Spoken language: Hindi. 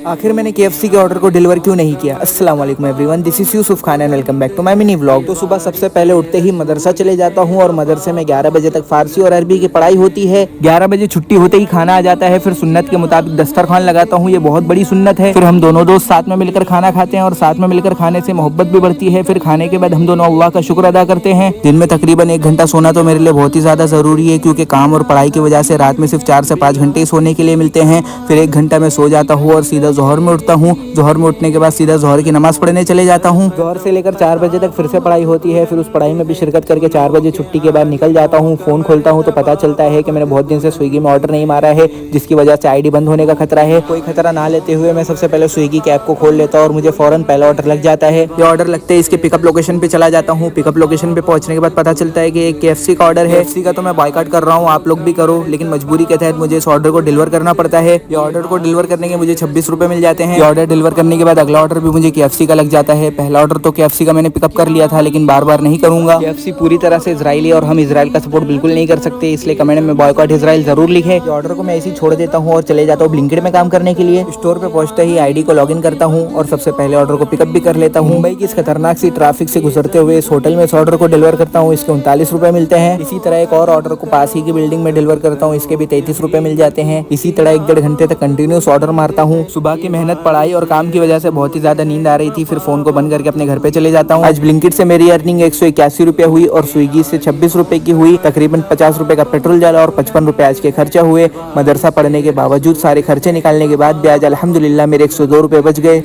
आखिर मैंने KFC के ऑर्डर को डिलीवर क्यों नहीं किया। अस्सलाम वालेकुम everyone, this is Yusuf Khan and welcome back to my mini vlog. तो सुबह सबसे पहले उठते ही मदरसा चले जाता हूँ और मदरसे में 11 बजे तक फारसी और अरबी की पढ़ाई होती है। 11 बजे छुट्टी होते ही खाना आ जाता है। फिर सुन्नत के मुताबिक दस्तरखान लगाता हूँ, ये बहुत बड़ी सुन्नत है। फिर हम दोनों दोस्त साथ में मिलकर खाना खाते हैं और साथ में मिलकर खाने से मोहब्बत भी बढ़ती है। फिर खाने के बाद हम दोनों अल्लाह का शुक्र अदा करते हैं। दिन में तकरीबन 1 घंटा सोना तो मेरे लिए बहुत ही ज्यादा जरूरी है, क्योंकि काम और पढ़ाई की वजह से रात में सिर्फ 4 से 5 घंटे ही सोने के लिए मिलते हैं। फिर 1 घंटा मैं सो जाता हूँ और सीधा जोहर में उठता हूँ। जोहर में उठने के बाद सीधा जोहर की नमाज पढ़ने चले जाता हूँ। जोहर से लेकर 4 बजे तक फिर से पढ़ाई होती है। फिर उस पढ़ाई में भी शिरकत करके 4 बजे छुट्टी के बाद निकल जाता हूँ। फोन खोलता हूँ तो पता चलता है कि मैंने बहुत दिन से स्विगी में ऑर्डर नहीं मारा है, जिसकी वजह से आईडी बंद होने का खतरा है। कोई खतरा ना लेते हुए मैं सबसे पहले स्विगी के ऐप को खोल लेता हूँ और मुझे फौरन पहला ऑर्डर लग जाता है। ये ऑर्डर लगते ही इसके पिकअप लोकेशन पे चला जाता हूँ। पिकअप लोकेशन पे पहुंचने के बाद पता चलता है कि एक KFC का ऑर्डर है। KFC का तो मैं बॉयकॉट कर रहा हूँ, आप लोग भी करो, लेकिन मजबूरी के तहत मुझे इस ऑर्डर को डिलीवर करना पड़ता है। ये ऑर्डर को डिलीवर करने के मुझे 26 रुपए मिल जाते हैं। ये ऑर्डर डिलीवर करने के बाद अगला ऑर्डर भी मुझे KFC का लग जाता है। पहला ऑर्डर तो KFC का मैंने पिकअप कर लिया था, लेकिन बार बार नहीं करूंगा। KFC पूरी तरह से इजरायली और हम इजराइल का सपोर्ट बिल्कुल नहीं कर सकते, इसलिए कमेंट में बॉयकॉट इजराइल जरूर लिखे। ऑर्डर को मैं ऐसे ही छोड़ देता हूँ और चले जाता हूँ ब्लिंकिट में काम करने के लिए। स्टोर पे पहुंचते ही आईडी को लॉगिन करता हूँ और सबसे पहले ऑर्डर को पिकअप भी कर लेता हूँ। मुंबई की इस खतरनाक सी ट्रैफिक से गुजरते हुए इस होटल में इस ऑर्डर को डिलीवर करता हूँ। इसके 39 रुपए मिलते हैं। इसी तरह एक और ऑर्डर को पास ही की बिल्डिंग में डिलीवर करता हूँ, इसके भी 33 रुपए मिल जाते हैं। इसी तरह 1-1.5 घंटे तक कंटिन्यूस ऑर्डर मारता हूँ। सुबह की मेहनत, पढ़ाई और काम की वजह से बहुत ही ज्यादा नींद आ रही थी, फिर फोन को बंद करके अपने घर पे चले जाता हूँ। आज ब्लिंकिट से मेरी अर्निंग 181 रुपए हुई और स्विगी से 26 रुपए की हुई। तकरीबन 50 रुपए का पेट्रोल जला और 55 रुपए आज के खर्चा हुए। मदरसा पढ़ने के बावजूद सारे खर्चे निकालने के बाद भी आज अल्हम्दुलिल्लाह मेरे 102 रुपए बच गए।